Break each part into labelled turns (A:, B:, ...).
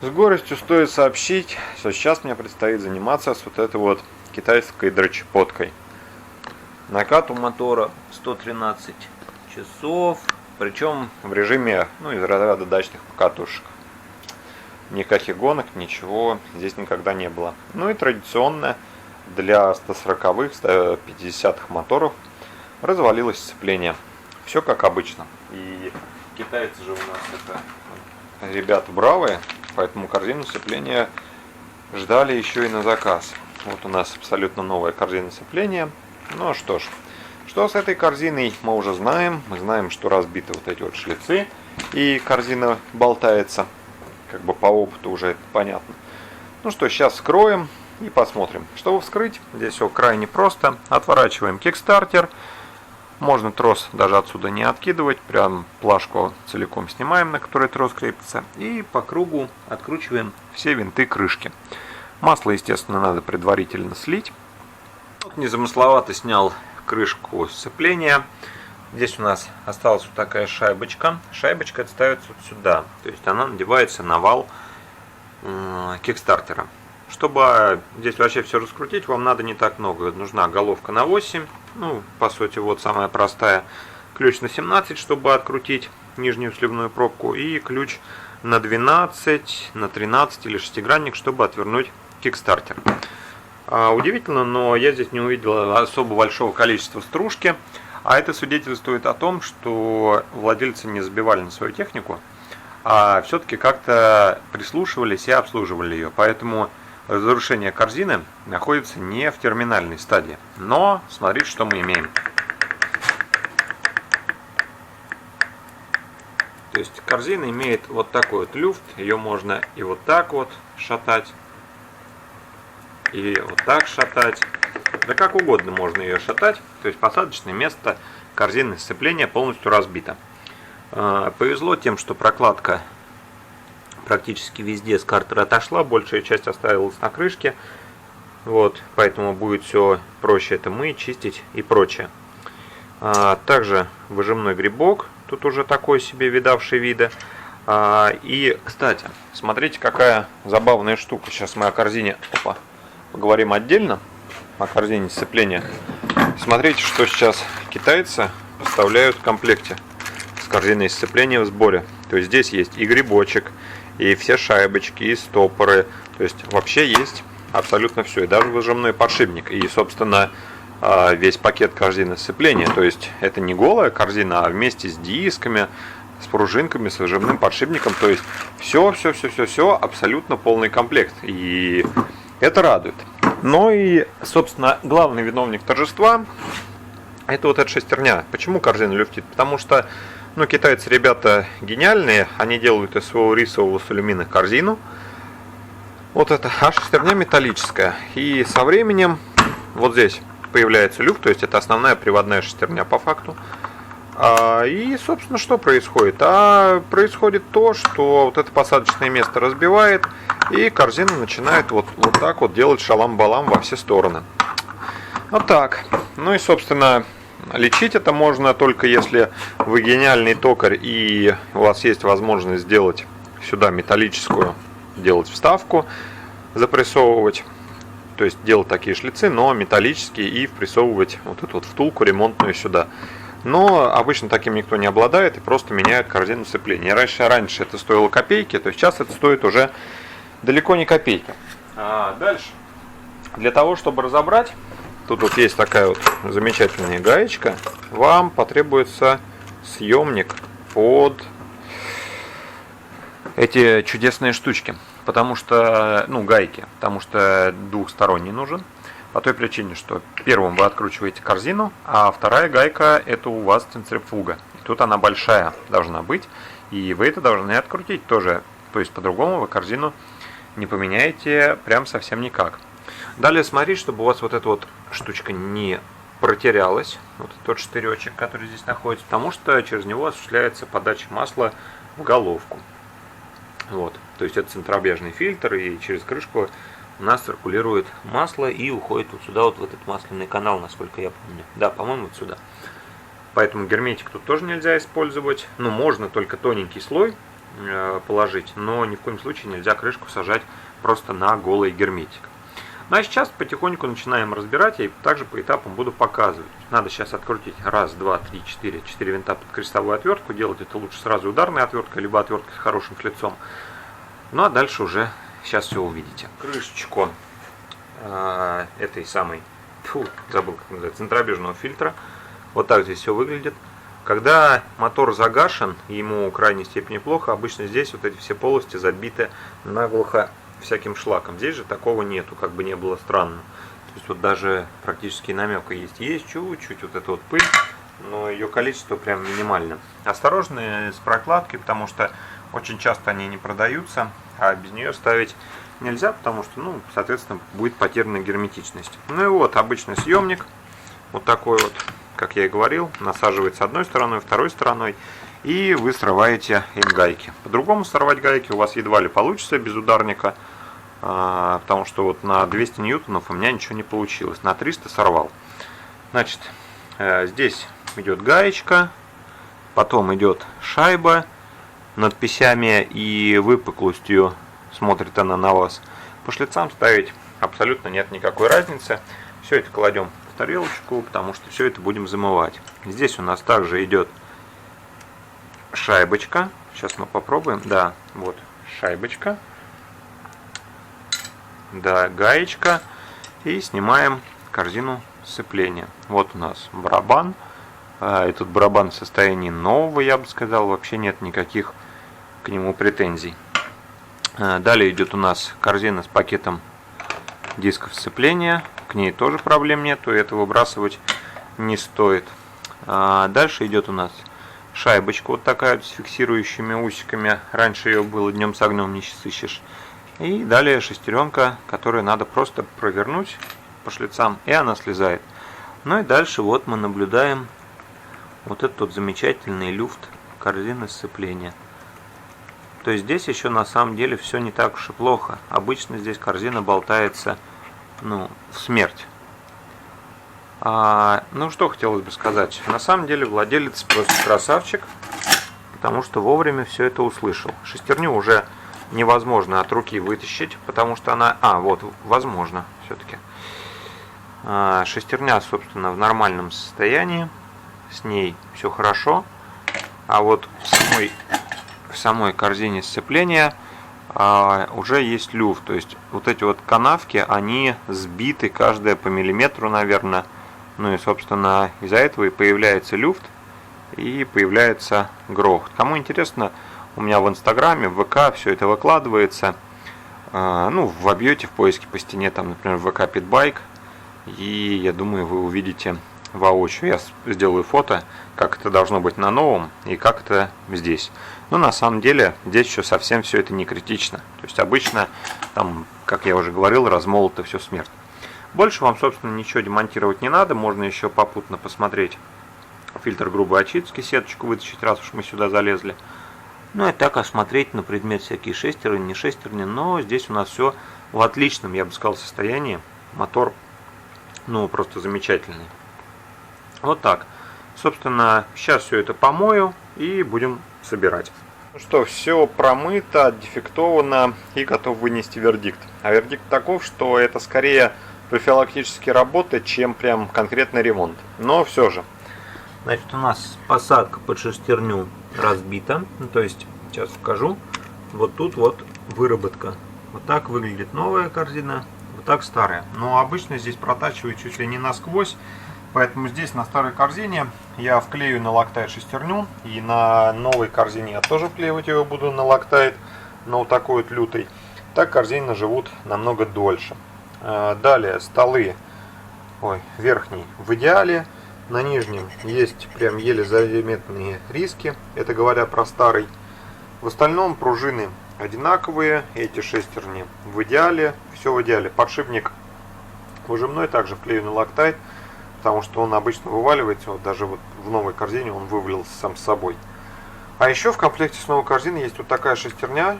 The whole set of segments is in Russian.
A: С горестью стоит сообщить, что сейчас мне предстоит заниматься с вот этой вот китайской дрочепоткой. Накат у мотора 113 часов, причем в режиме, из разряда дачных покатушек. Никаких гонок, ничего здесь никогда не было. Ну и традиционно для 140-х, 150-х моторов развалилось сцепление. Все как обычно. И китайцы же у нас это ребята бравые, поэтому корзину сцепления ждали еще и на заказ. Вот у нас абсолютно новая корзина сцепления. Ну что ж, что с этой корзиной мы уже знаем. Мы знаем, что разбиты вот эти вот шлицы, и корзина болтается. Как бы по опыту уже это понятно. Ну что, сейчас вскроем и посмотрим. Чтобы вскрыть, здесь все крайне просто. Отворачиваем кикстартер. Можно трос даже отсюда не откидывать. Прям плашку целиком снимаем, на которой трос крепится. И по кругу откручиваем все винты крышки. Масло, естественно, надо предварительно слить. Вот незамысловато снял крышку сцепления. Здесь у нас осталась вот такая шайбочка. Шайбочка это ставится вот сюда. То есть она надевается на вал кикстартера. Чтобы здесь вообще все раскрутить, вам надо не так много. Нужна головка на 8. По сути, вот самая простая. Ключ на 17, чтобы открутить нижнюю сливную пробку. И ключ на 12, на 13 или шестигранник, чтобы отвернуть кикстартер. Удивительно, но я здесь не увидел особо большого количества стружки. А это свидетельствует о том, что владельцы не забивали на свою технику, а все-таки как-то прислушивались и обслуживали ее. Поэтому разрушение корзины находится не в терминальной стадии. Но смотрите, что мы имеем. То есть корзина имеет вот такой вот люфт. Ее можно и вот так вот шатать, и вот так шатать. Да как угодно можно ее шатать. То есть посадочное место корзины сцепления полностью разбито. Повезло тем, что прокладка практически везде с картера отошла. Большая часть оставилась на крышке. Вот, поэтому будет все проще это мыть, чистить и прочее. Также выжимной грибок. Тут уже такой себе видавший вида. И, кстати, смотрите, какая забавная штука. Сейчас мы о корзине поговорим отдельно. О корзине сцепления. Смотрите, что сейчас китайцы поставляют в комплекте с корзиной сцепления в сборе. То есть здесь есть и грибочек, и все шайбочки, и стопоры. То есть вообще есть абсолютно все. И даже выжимной подшипник. И, собственно, весь пакет корзины сцепления. То есть это не голая корзина, а вместе с дисками, с пружинками, с выжимным подшипником. То есть все абсолютно полный комплект. И это радует. Ну и, собственно, главный виновник торжества — это вот эта шестерня. Почему корзина люфтит? Потому что, китайцы ребята гениальные, они делают из своего рисового с алюмина корзину. Вот это, а шестерня металлическая. И со временем вот здесь появляется люфт, то есть это основная приводная шестерня по факту. И, собственно, что происходит? Происходит то, что вот это посадочное место разбивает, и корзина начинает вот так вот делать шалам-балам во все стороны. Вот так. Ну и, собственно, лечить это можно только если вы гениальный токарь и у вас есть возможность сделать сюда металлическую, делать вставку, запрессовывать. То есть делать такие шлицы, но металлические, и впрессовывать вот эту вот втулку ремонтную сюда. Но обычно таким никто не обладает и просто меняет корзину сцепления. Раньше это стоило копейки, то сейчас это стоит уже далеко не копейка. Дальше. Для того, чтобы разобрать, тут вот есть такая вот замечательная гаечка, вам потребуется съемник под эти чудесные штучки. Потому что, гайки, потому что двухсторонний нужен. По той причине, что первым вы откручиваете корзину, а вторая гайка — это у вас центрифуга. И тут она большая должна быть, и вы это должны открутить тоже. То есть по-другому вы корзину не поменяете прям совсем никак. Далее смотрите, чтобы у вас вот эта вот штучка не протерялась. Вот тот штыречек, который здесь находится, потому что через него осуществляется подача масла в головку. Вот. То есть это центробежный фильтр, и через крышку у нас циркулирует масло и уходит вот сюда, вот в этот масляный канал, насколько я помню. Да, по-моему, вот сюда. Поэтому герметик тут тоже нельзя использовать. Можно только тоненький слой. положить, но ни в коем случае нельзя крышку сажать просто на голый герметик. Ну а сейчас потихоньку начинаем разбирать, я также по этапам буду показывать. Надо сейчас открутить 1, 2, 3, 4 винта под крестовую отвертку, делать это лучше сразу ударной отверткой, либо отверткой с хорошим шлицом. Ну а дальше уже сейчас все увидите. Крышечку этой самой, забыл как называется, центробежного фильтра. Вот так здесь все выглядит. Когда мотор загашен, и ему в крайней степени плохо, обычно здесь вот эти все полости забиты наглухо всяким шлаком. Здесь же такого нету, как бы не было странно. То есть вот даже практически намека есть. Есть чуть-чуть вот эта вот пыль, но ее количество прям минимально. Осторожны с прокладкой, потому что очень часто они не продаются, а без нее ставить нельзя, потому что, ну, соответственно, будет потеряна герметичность. Ну и вот обычный съемник, вот такой вот, как я и говорил, насаживается одной стороной, второй стороной, и вы срываете им гайки. По-другому сорвать гайки у вас едва ли получится без ударника, потому что вот на 200 ньютонов у меня ничего не получилось, на 300 сорвал. Значит, здесь идет гаечка, потом идет шайба, надписями и выпуклостью смотрит она на вас. По шлицам ставить абсолютно нет никакой разницы. Все это кладем в тарелочку, потому что все это будем замывать. Здесь у нас также идет шайбочка. Сейчас мы попробуем. Да, вот шайбочка. Да, гаечка. И снимаем корзину сцепления. Вот у нас барабан. Этот барабан в состоянии нового, я бы сказал. Вообще нет никаких к нему претензий. Далее идет у нас корзина с пакетом дисков сцепления. К ней тоже проблем нету, это выбрасывать не стоит. Дальше идет у нас шайбочка вот такая вот с фиксирующими усиками. Раньше ее было днем с огнем не сыщешь. И далее шестеренка, которую надо просто провернуть по шлицам, и она слезает. Ну и дальше вот мы наблюдаем вот этот вот замечательный люфт корзины сцепления. То есть здесь еще на самом деле все не так уж и плохо. Обычно здесь корзина болтается, ну, в смерть. Ну, что хотелось бы сказать. На самом деле владелец просто красавчик, потому что вовремя все это услышал. Шестерню уже невозможно от руки вытащить, потому что она... вот, возможно, все-таки. Шестерня, собственно, в нормальном состоянии. С ней все хорошо. А вот в самой корзине сцепления уже есть люфт. То есть вот эти вот канавки, они сбиты каждая по миллиметру, наверное. Ну и, собственно, из-за этого и появляется люфт, и появляется грохот. Кому интересно, у меня в Инстаграме, в ВК все это выкладывается. Ну, вобьете в поиске по стене, там, например, ВК Питбайк, и я думаю, вы увидите воочию. Я сделаю фото, как это должно быть на новом и как это здесь. Но на самом деле здесь еще совсем все это не критично. То есть обычно там, как я уже говорил, размолото все смерть. Больше вам, собственно, ничего демонтировать не надо. Можно еще попутно посмотреть фильтр грубой очистки, сеточку вытащить, раз уж мы сюда залезли. Ну и так осмотреть на предмет всякие шестерни, не шестерни. Но здесь у нас все в отличном, я бы сказал, состоянии. Мотор, ну, просто замечательный. Вот так. Собственно, сейчас все это помою и будем собирать. Ну что, все промыто, дефектовано и готов вынести вердикт. А вердикт таков, что это скорее профилактические работы, чем прям конкретный ремонт. Но все же. Значит, у нас посадка под шестерню разбита. Ну, то есть, сейчас покажу. Вот тут вот выработка. Вот так выглядит новая корзина, вот так старая. Но обычно здесь протачивают чуть ли не насквозь. Поэтому здесь на старой корзине я вклею на локтайт шестерню. И на новой корзине я тоже вклеивать его буду на локтайт. Но вот такой вот лютый. Так корзины живут намного дольше. Далее столы. Верхний в идеале. На нижнем есть прям еле заметные риски. Это говоря про старый. В остальном пружины одинаковые. Эти шестерни в идеале. Все в идеале. Подшипник выжимной также вклею на локтайт. Потому что он обычно вываливается. Вот даже вот в новой корзине он вывалился сам с собой. А еще в комплекте с новой корзиной есть вот такая шестерня.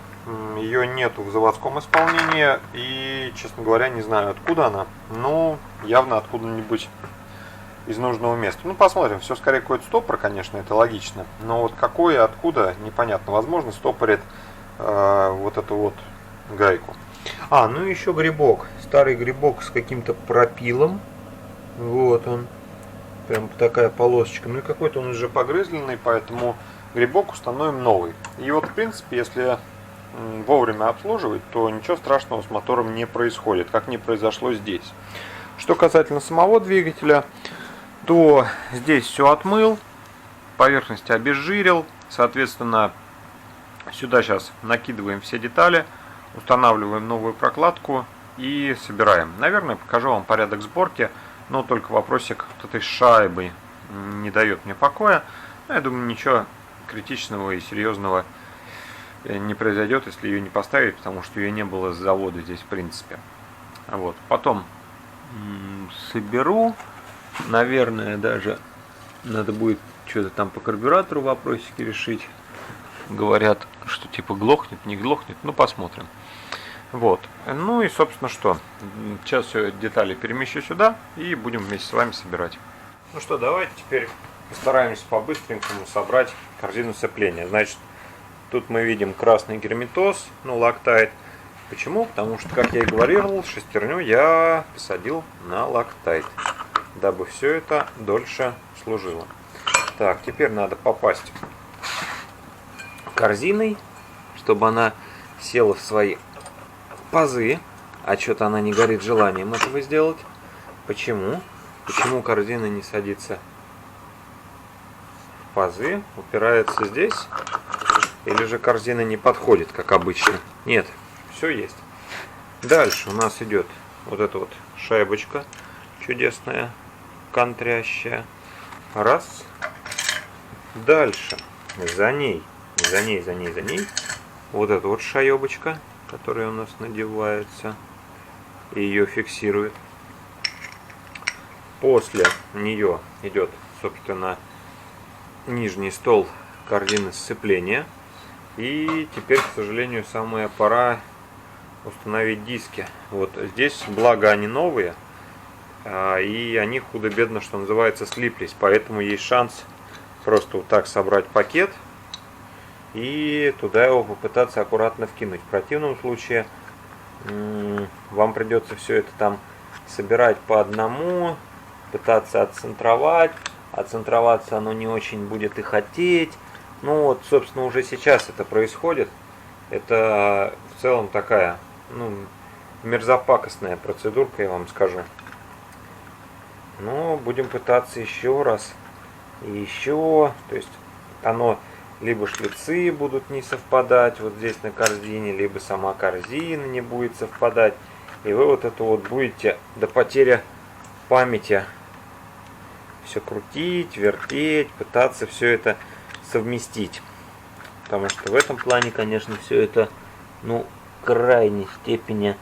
A: Ее нету в заводском исполнении. И, честно говоря, не знаю, откуда она. Но явно откуда-нибудь из нужного места. Ну, посмотрим. Все скорее какой-то стопор, конечно, это логично. Но вот какой и откуда, непонятно. Возможно, стопорит вот эту вот гайку. Ну и еще грибок. Старый грибок с каким-то пропилом. Вот он. Прям такая полосочка. Ну и какой-то он уже погрызленный, поэтому грибок установим новый. И вот, в принципе, если вовремя обслуживать, то ничего страшного с мотором не происходит, как не произошло здесь. Что касательно самого двигателя, то здесь все отмыл, поверхность обезжирил, соответственно, сюда сейчас накидываем все детали, устанавливаем новую прокладку и собираем. Наверное, покажу вам порядок сборки, но только вопросик вот этой шайбы не дает мне покоя. Я думаю, ничего критичного и серьезного не произойдет, если ее не поставить, потому что ее не было с завода здесь в принципе. Вот. Потом соберу, наверное, даже надо будет что-то там по карбюратору вопросики решить. Говорят, что типа глохнет, не глохнет, ну посмотрим. Вот. Ну и собственно что, сейчас все детали перемещу сюда и будем вместе с вами собирать. Ну что, давайте теперь постараемся по-быстренькому собрать корзину сцепления. Значит, тут мы видим красный герметоз, ну лактайт. Почему? Потому что, как я и говорил, шестерню я посадил на лактайт, дабы все это дольше служило. Так, теперь надо попасть корзиной, чтобы она села в свои пазы. А что-то она не горит желанием этого сделать. Почему? Почему корзина не садится в пазы? Упирается здесь? Или же корзина не подходит, как обычно? Нет, все есть. Дальше у нас идет вот эта вот шайбочка чудесная, контрящая. Раз. Дальше за ней вот эта вот шайбочка, которая у нас надевается и ее фиксирует. После нее идет, собственно, нижний стол корзины сцепления. И теперь, к сожалению, самая пора установить диски. Вот здесь, благо, они новые, и они худо-бедно, что называется, слиплись. Поэтому есть шанс просто вот так собрать пакет и туда его попытаться аккуратно вкинуть. В противном случае вам придется все это там собирать по одному, пытаться отцентровать. Отцентроваться оно не очень будет и хотеть. Ну вот, собственно, уже сейчас это происходит. Это в целом такая, мерзопакостная процедурка, я вам скажу. Но будем пытаться еще раз. И еще, то есть оно либо шлицы будут не совпадать вот здесь на корзине, либо сама корзина не будет совпадать. И вы вот это вот будете до потери памяти все крутить, вертеть, пытаться все это совместить. Потому что в этом плане, конечно, все это, в крайней степени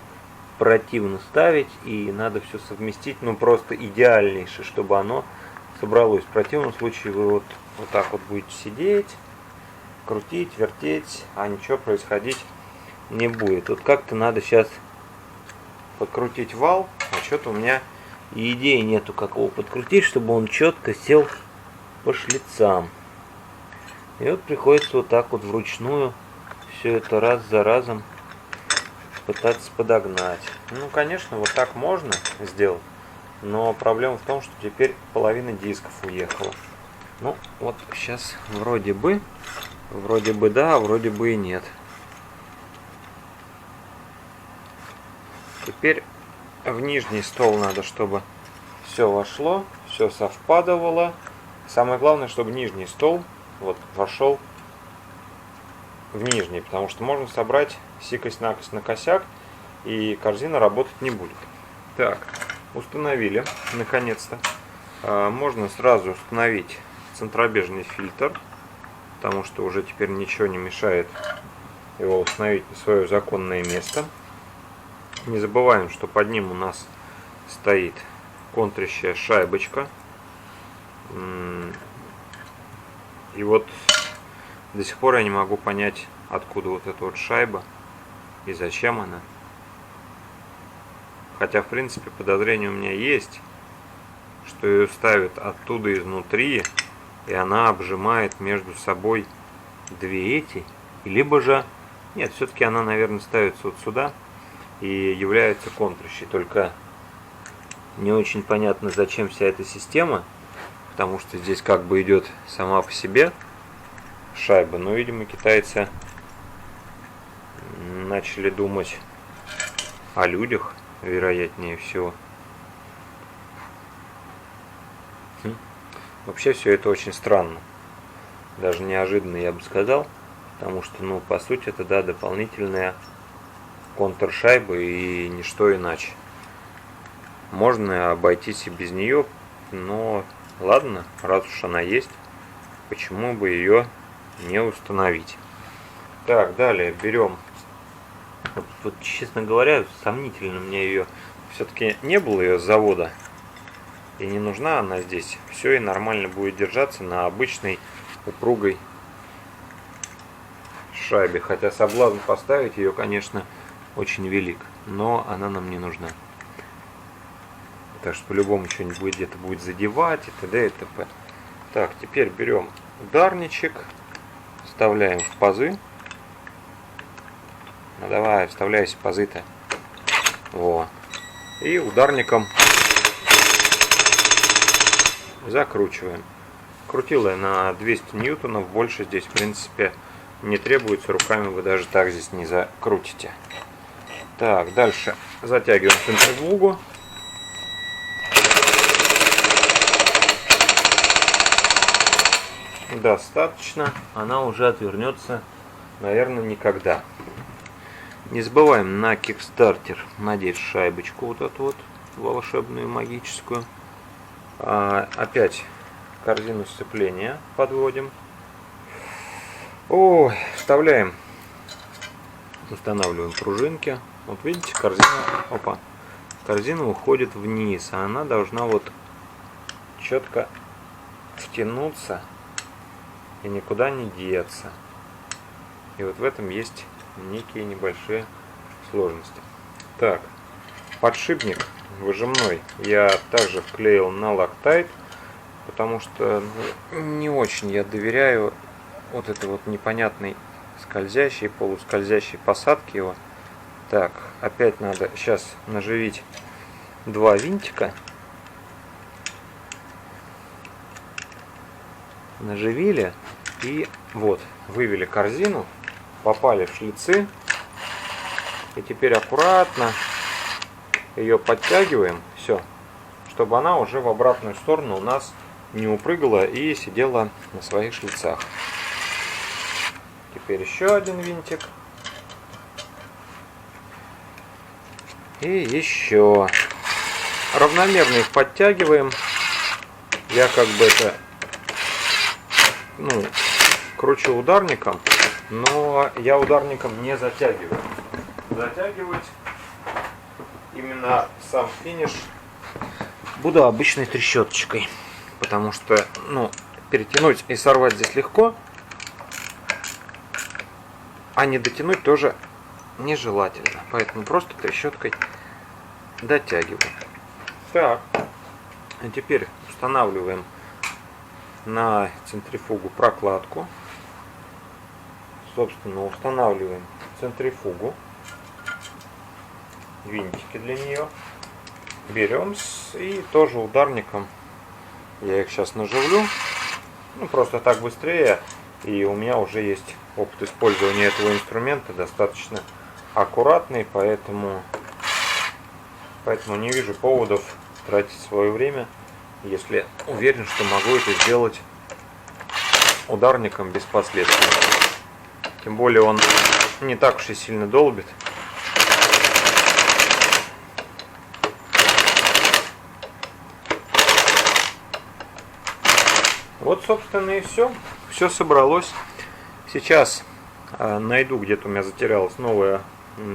A: противно ставить. И надо все совместить, просто идеальнейше, чтобы оно собралось. В противном случае вы вот так вот будете сидеть, крутить, вертеть, а ничего происходить не будет. Вот как-то надо сейчас подкрутить вал, а что-то у меня и идеи нету, как его подкрутить, чтобы он четко сел по шлицам. И вот приходится вот так вот вручную все это раз за разом пытаться подогнать. Конечно, вот так можно сделать, но проблема в том, что теперь половина дисков уехала. Вот сейчас вроде бы да, вроде бы и нет. Теперь в нижний стол надо, чтобы все вошло, все совпадало. Самое главное, чтобы нижний стол вошел в нижний, потому что можно собрать сикость-накость на косяк, и корзина работать не будет. Так, установили, наконец-то. Можно сразу установить центробежный фильтр, потому что уже теперь ничего не мешает его установить на свое законное место. Не забываем, что под ним у нас стоит контрящая шайбочка. И вот до сих пор я не могу понять, откуда вот эта вот шайба и зачем она. Хотя, в принципе, подозрение у меня есть. что ее ставят оттуда изнутри, и она обжимает между собой две эти, либо же, нет, все-таки она, наверное, ставится вот сюда и является контращей, только не очень понятно, зачем вся эта система, потому что здесь как бы идет сама по себе шайба, но, видимо, китайцы начали думать о людях, вероятнее всего. Вообще все это очень странно, даже неожиданно, я бы сказал, потому что, ну, по сути, это, да, дополнительная контршайба и ничто иначе. Можно обойтись и без нее, но ладно, раз уж она есть, почему бы ее не установить. Так, далее берем, вот честно говоря, сомнительно мне ее, все-таки не было ее с завода, и не нужна она здесь. Все и нормально будет держаться на обычной упругой шайбе, хотя соблазн поставить ее, конечно, очень велик, но она нам не нужна. Так что по-любому что-нибудь будет где-то будет задевать и т.д. и т.п. Так, теперь берем ударничек, вставляем в пазы. Ну давай, вставляйся в пазы-то. Во. И ударником закручиваем. Крутила я на 200 ньютонов, больше здесь в принципе не требуется, руками вы даже так здесь не закрутите. Так, дальше затягиваем центрифугу. Достаточно, она уже отвернется, наверное, никогда. Не забываем на кикстартер надеть шайбочку вот эту вот волшебную, магическую. Опять корзину сцепления подводим. Ой, вставляем, устанавливаем пружинки. Вот видите, корзина уходит вниз, а она должна вот четко втянуться и никуда не деться. И вот в этом есть некие небольшие сложности. Так, подшипник выжимной я также вклеил на Loctite, потому что не очень я доверяю вот этой вот непонятной скользящей, полускользящей посадке его. Так, опять надо сейчас наживить два винтика. Наживили и вот вывели корзину, попали в шлицы, и теперь аккуратно ее подтягиваем, все, чтобы она уже в обратную сторону у нас не упрыгала и сидела на своих шлицах. Теперь еще один винтик и еще равномерно их подтягиваем. Я как бы это кручу ударником, но я ударником не затягиваю. Затягивать именно сам финиш буду обычной трещоточкой, потому что перетянуть и сорвать здесь легко, а не дотянуть тоже нежелательно, поэтому просто трещоткой дотягиваю. Так, а теперь устанавливаем на центрифугу прокладку. Собственно, устанавливаем центрифугу, винтики для нее. Берем и тоже ударником, я их сейчас наживлю, просто так быстрее, и у меня уже есть опыт использования этого инструмента, достаточно аккуратный, поэтому не вижу поводов тратить свое время, если уверен, что могу это сделать ударником без последствий. Тем более он не так уж и сильно долбит. Вот, собственно, и все. Все собралось. Сейчас найду, где-то у меня затерялась новая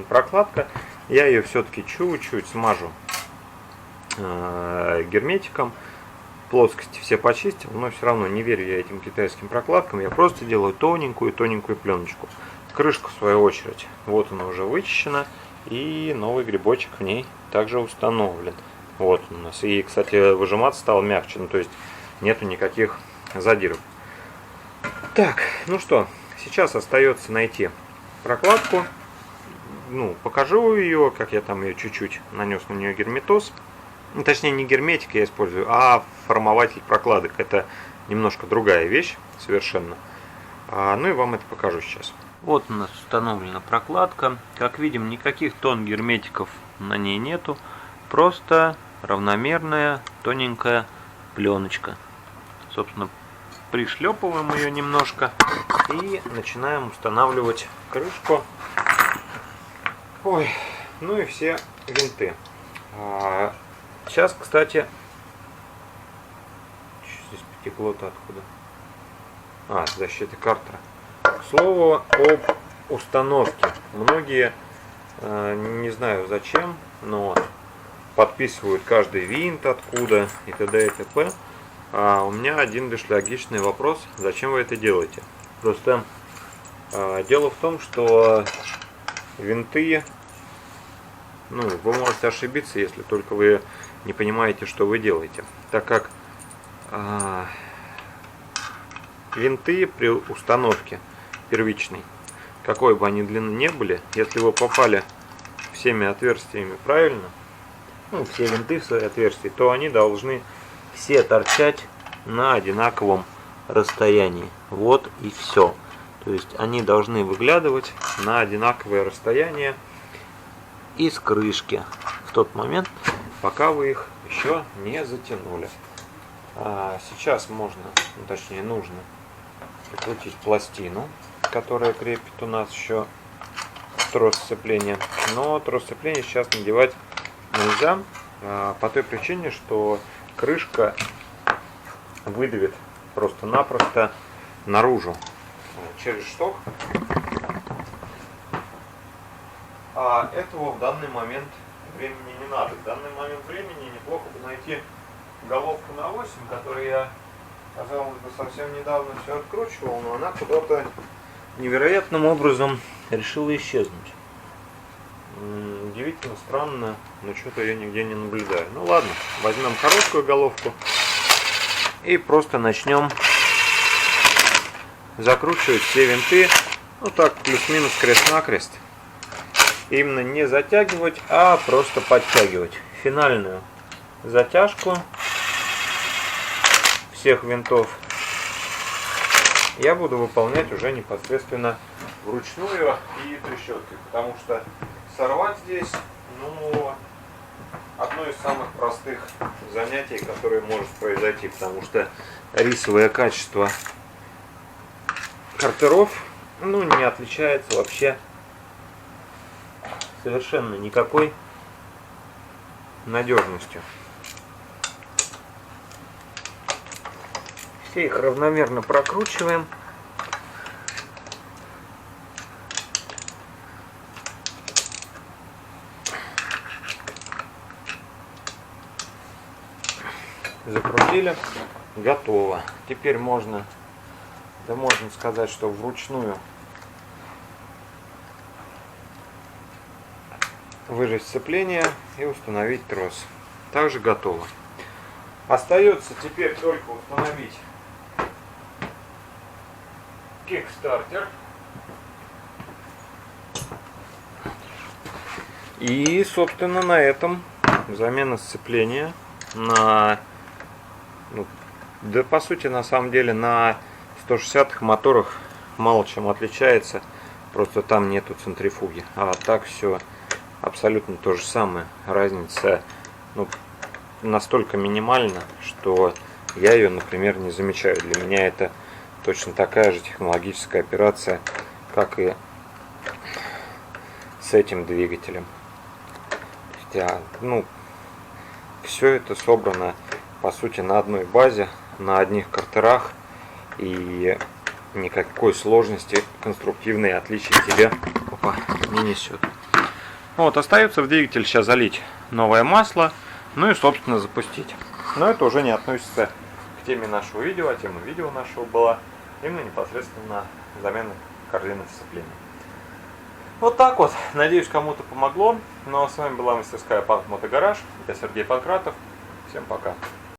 A: прокладка. Я ее все-таки чуть-чуть смажу герметиком. Плоскости все почистил, но все равно не верю я этим китайским прокладкам. Я просто делаю тоненькую пленочку. Крышка, в свою очередь, вот она уже вычищена. И новый грибочек в ней также установлен. Вот у нас. И, кстати, выжиматься стало мягче, ну то есть нету никаких задиров. Так, ну что, сейчас остается найти прокладку. Ну, покажу ее, как я там ее чуть-чуть нанес на нее герметоз. Ну, точнее, не герметик я использую, а формователь прокладок. Это немножко другая вещь совершенно. Ну и вам это покажу сейчас. Вот у нас установлена прокладка. Как видим, никаких тон герметиков на ней нету. Просто равномерная тоненькая пленочка. Собственно, пришлепываем ее немножко и начинаем устанавливать крышку. Ой, ну и все винты. Сейчас, кстати, здесь потекло-то откуда? Защита картера. К слову об установке. Многие, не знаю зачем, но подписывают каждый винт откуда и т.д. и т.п. А у меня один лишь логичный вопрос: зачем вы это делаете? Просто дело в том, что винты, ну, вы можете ошибиться, если только вы не понимаете, что вы делаете. Так как винты при установке первичной, какой бы они длины не были, если вы попали всеми отверстиями правильно, ну, все винты в свои отверстия, то они должны все торчать на одинаковом расстоянии. Вот и все. То есть они должны выглядывать на одинаковое расстояние из крышки в тот момент, пока вы их еще не затянули. Сейчас можно, ну, точнее нужно прикрутить пластину, которая крепит у нас еще трос сцепления. Но трос сцепления сейчас надевать нельзя, по той причине, что крышка выдавит просто-напросто наружу через шток. А этого в данный момент времени не надо. В данный момент времени неплохо бы найти головку на 8, которую я, казалось бы, совсем недавно все откручивал, но она куда-то невероятным образом решила исчезнуть. Удивительно, странно, но что-то я нигде не наблюдаю. Ну ладно, возьмем короткую головку и просто начнем закручивать все винты, ну так, плюс-минус крест-накрест. Именно не затягивать, а просто подтягивать. Финальную затяжку всех винтов я буду выполнять уже непосредственно вручную и трещоткой, потому что сорвать здесь, ну, одно из самых простых занятий, которое может произойти, потому что рисовое качество картеров, ну, не отличается вообще совершенно никакой надежностью. Все их равномерно прокручиваем. Закрутили, готово. Теперь можно, да можно сказать, что вручную выжать сцепление и установить трос. Также готово. Остается теперь только установить кикстартер. И, собственно, на этом замена сцепления на, ну, да по сути, на самом деле, на 160-х моторах мало чем отличается. Просто там нету центрифуги. А так все абсолютно то же самое. Разница, ну, настолько минимальна, что я ее, например, не замечаю. Для меня это точно такая же технологическая операция, как и с этим двигателем. Ну, все это собрано, по сути, на одной базе, на одних картерах, и никакой сложности конструктивной отличий тебе не несет. Вот, остается в двигатель сейчас залить новое масло, ну и, собственно, запустить. Но это уже не относится к теме нашего видео, а тема видео нашего была именно непосредственно замена корзины сцепления. Вот так вот. Надеюсь, кому-то помогло. Ну а с вами была мастерская Панк Мотогараж. Я Сергей Панкратов. Всем пока.